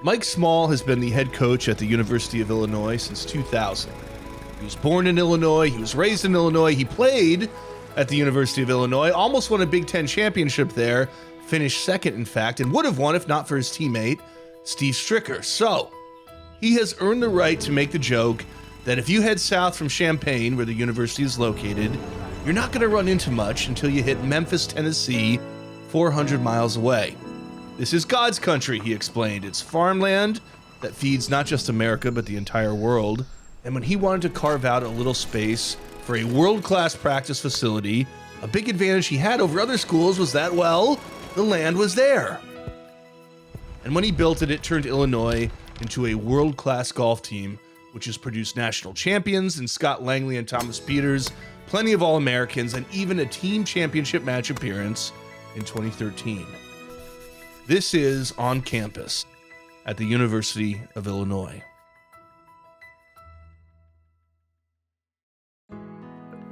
Mike Small has been the head coach at the University of Illinois since 2000. He was born in Illinois, he was raised in Illinois, he played at the University of Illinois, almost won a Big Ten championship there, finished second in fact, and would have won if not for his teammate, Steve Stricker. So, he has earned the right to make the joke that if you head south from Champaign, where the university is located, you're not going to run into much until you hit Memphis, Tennessee, 400 miles away. This is God's country, he explained. It's farmland that feeds not just America, but the entire world. And when he wanted to carve out a little space for a world-class practice facility, a big advantage he had over other schools was that, well, the land was there. And when he built it, it turned Illinois into a world-class golf team, which has produced national champions in Scott Langley and Thomas Peters, plenty of All-Americans, and even a team championship match appearance in 2013. This is on campus at the University of Illinois.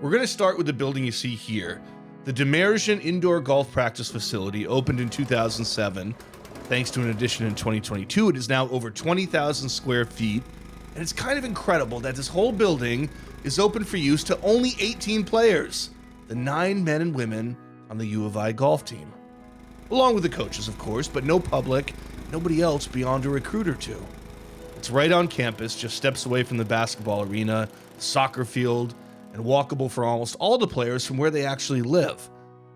We're going to start with the building you see here. The Demirjian Indoor Golf Practice Facility opened in 2007. Thanks to an addition in 2022, it is now over 20,000 square feet. And it's kind of incredible that this whole building is open for use to only 18 players, the 9 men and women on the U of I golf team. Along with the coaches, of course, but no public, nobody else beyond a recruit or two. It's right on campus, just steps away from the basketball arena, soccer field, and walkable for almost all the players from where they actually live.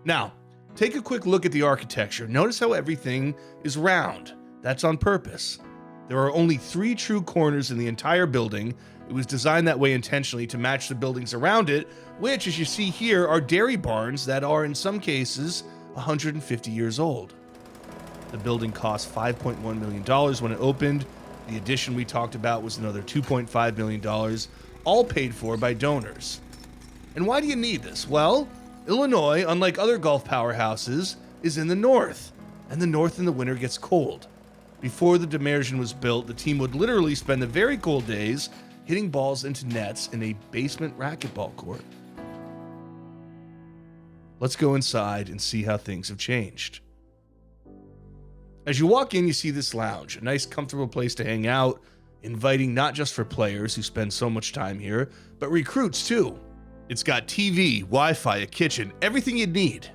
Now, take a quick look at the architecture. Notice how everything is round. That's on purpose. There are only 3 true corners in the entire building. It was designed that way intentionally to match the buildings around it, which, as you see here, are dairy barns that are, in some cases, 150 years old. The building cost $5.1 million when it opened. The addition we talked about was another $2.5 million, all paid for by donors. And why do you need this? Well, Illinois, unlike other golf powerhouses, is in the north, and the north in the winter gets cold. Before the Demirjian was built, the team would literally spend the very cold days hitting balls into nets in a basement racquetball court. Let's go inside and see how things have changed. As you walk in, you see this lounge, a nice comfortable place to hang out, inviting not just for players who spend so much time here, but recruits too. It's got TV, Wi-Fi, a kitchen, everything you'd need.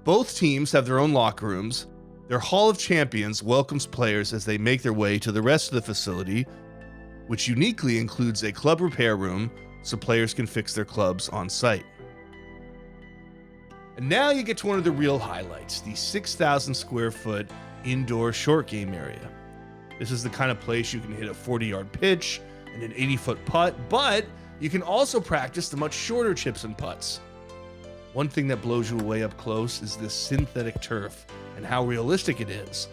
Both teams have their own locker rooms. Their Hall of Champions welcomes players as they make their way to the rest of the facility, which uniquely includes a club repair room so players can fix their clubs on site. And now you get to one of the real highlights, the 6,000 square foot indoor short game area. This is the kind of place you can hit a 40-yard pitch and an 80-foot putt, but you can also practice the much shorter chips and putts. One thing that blows you away up close is this synthetic turf and how realistic it is.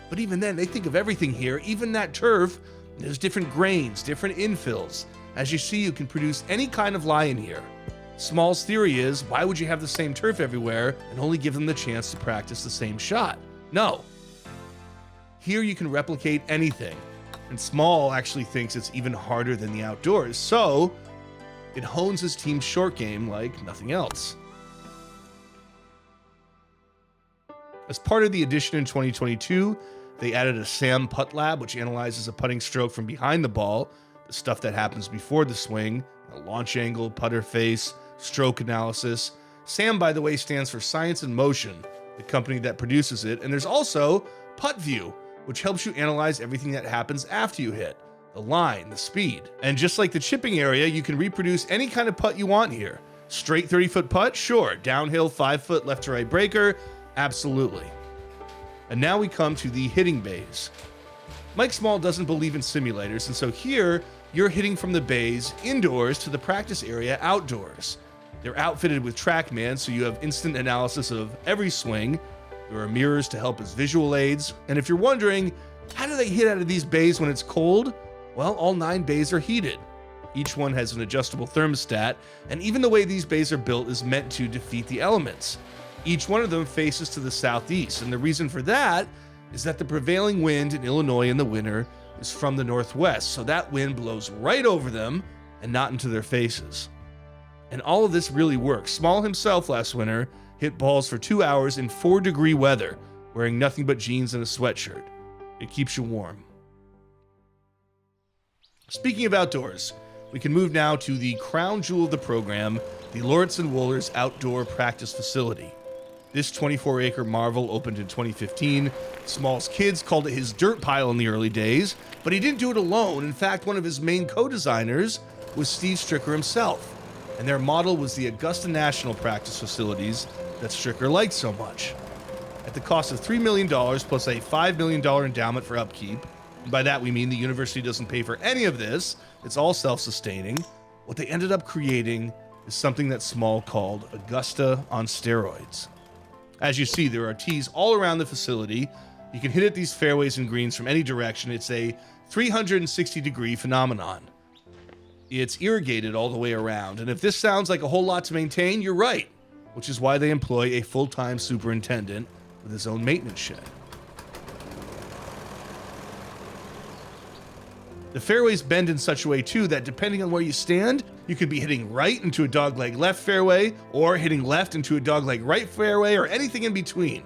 But even then, they think of everything here, even that turf. There's different grains, different infills. As you see, you can produce any kind of lie in here. Small's theory is, why would you have the same turf everywhere and only give them the chance to practice the same shot? No. Here you can replicate anything. And Small actually thinks it's even harder than the outdoors, so it hones his team's short game like nothing else. As part of the addition in 2022, they added a SAM putt lab, which analyzes a putting stroke from behind the ball, the stuff that happens before the swing, a launch angle, putter face, stroke analysis. SAM, by the way, stands for Science in Motion, the company that produces it. And there's also Putt View, which helps you analyze everything that happens after you hit, the line, the speed. And just like the chipping area, you can reproduce any kind of putt you want here. Straight 30-foot putt? Sure. Downhill 5-foot left to right breaker? Absolutely. And now we come to the hitting bays. Mike Small doesn't believe in simulators, and so here you're hitting from the bays indoors to the practice area outdoors. They're outfitted with TrackMan, so you have instant analysis of every swing. There are mirrors to help as visual aids. And if you're wondering, how do they hit out of these bays when it's cold? Well, all 9 bays are heated. Each one has an adjustable thermostat, and even the way these bays are built is meant to defeat the elements. Each one of them faces to the southeast, and the reason for that is that the prevailing wind in Illinois in the winter is from the northwest, so that wind blows right over them and not into their faces. And all of this really works. Small himself last winter hit balls for 2 hours in 4-degree weather, wearing nothing but jeans and a sweatshirt. It keeps you warm. Speaking of outdoors, we can move now to the crown jewel of the program, the Lauritsen Wohlers Outdoor Practice Facility. This 24-acre marvel opened in 2015. Small's kids called it his dirt pile in the early days, but he didn't do it alone. In fact, one of his main co-designers was Steve Stricker himself, and their model was the Augusta National Practice Facilities that Stricker liked so much. At the cost of $3 million plus a $5 million endowment for upkeep, and by that we mean the university doesn't pay for any of this, it's all self-sustaining, what they ended up creating is something that Small called Augusta on steroids. As you see, there are tees all around the facility. You can hit at these fairways and greens from any direction. It's a 360-degree phenomenon. It's irrigated all the way around, and if this sounds like a whole lot to maintain, you're right, which is why they employ a full-time superintendent with his own maintenance shed. The fairways bend in such a way, too, that depending on where you stand, you could be hitting right into a dogleg left fairway, or hitting left into a dogleg right fairway, or anything in between.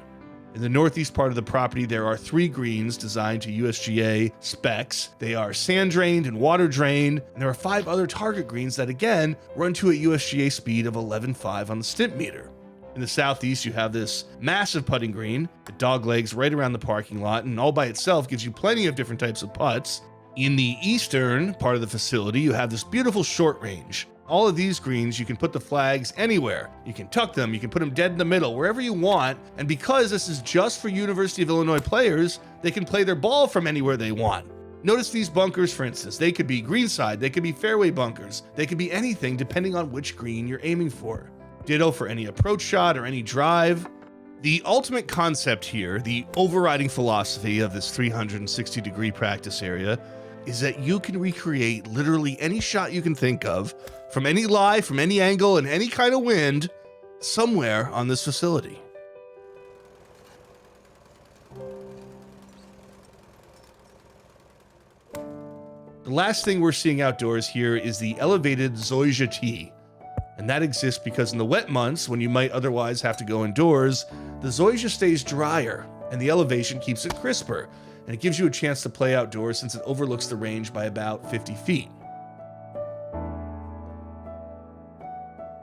In the northeast part of the property, there are 3 greens designed to USGA specs. They are sand-drained and water-drained, and there are 5 other target greens that, again, run to a USGA speed of 11.5 on the stimp meter. In the southeast, you have this massive putting green that doglegs right around the parking lot, and all by itself gives you plenty of different types of putts. In the eastern part of the facility, you have this beautiful short range. All of these greens, you can put the flags anywhere. You can tuck them, you can put them dead in the middle, wherever you want. And because this is just for University of Illinois players, they can play their ball from anywhere they want. Notice these bunkers, for instance. They could be greenside, they could be fairway bunkers, they could be anything depending on which green you're aiming for. Ditto for any approach shot or any drive. The ultimate concept here, the overriding philosophy of this 360-degree practice area, is that you can recreate literally any shot you can think of, from any lie, from any angle, and any kind of wind, somewhere on this facility. The last thing we're seeing outdoors here is the elevated zoysia tee. And that exists because in the wet months, when you might otherwise have to go indoors, the zoysia stays drier, and the elevation keeps it crisper. And it gives you a chance to play outdoors since it overlooks the range by about 50 feet.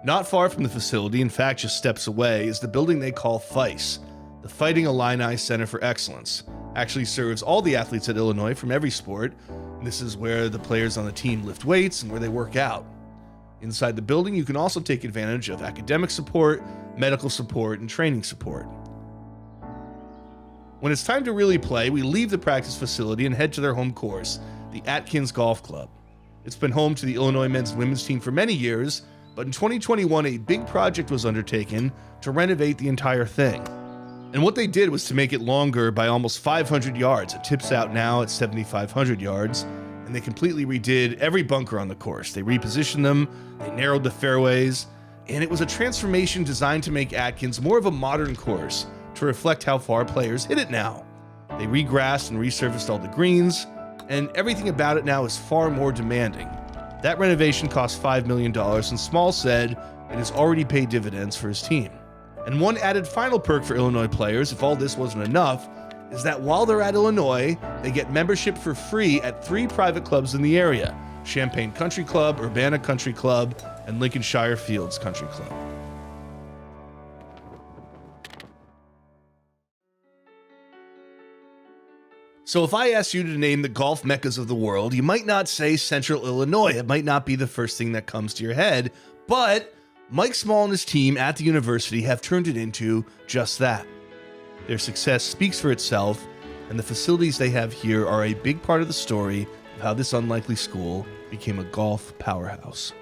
Not far from the facility, in fact just steps away, is the building they call FICE, the Fighting Illini Center for Excellence. Actually serves all the athletes at Illinois from every sport, and this is where the players on the team lift weights and where they work out. Inside the building, you can also take advantage of academic support, medical support, and training support. When it's time to really play, we leave the practice facility and head to their home course, the Atkins Golf Club. It's been home to the Illinois men's and women's team for many years, but in 2021, a big project was undertaken to renovate the entire thing. And what they did was to make it longer by almost 500 yards. It tips out now at 7,500 yards, and they completely redid every bunker on the course. They repositioned them, they narrowed the fairways, and it was a transformation designed to make Atkins more of a modern course, to reflect how far players hit it now. They regrassed and resurfaced all the greens, and everything about it now is far more demanding. That renovation cost $5 million, and Small said it has already paid dividends for his team. And one added final perk for Illinois players, if all this wasn't enough, is that while they're at Illinois, they get membership for free at 3 private clubs in the area: Champaign Country Club, Urbana Country Club, and Lincolnshire Fields Country Club. So if I asked you to name the golf meccas of the world, you might not say Central Illinois. It might not be the first thing that comes to your head, but Mike Small and his team at the university have turned it into just that. Their success speaks for itself, and the facilities they have here are a big part of the story of how this unlikely school became a golf powerhouse.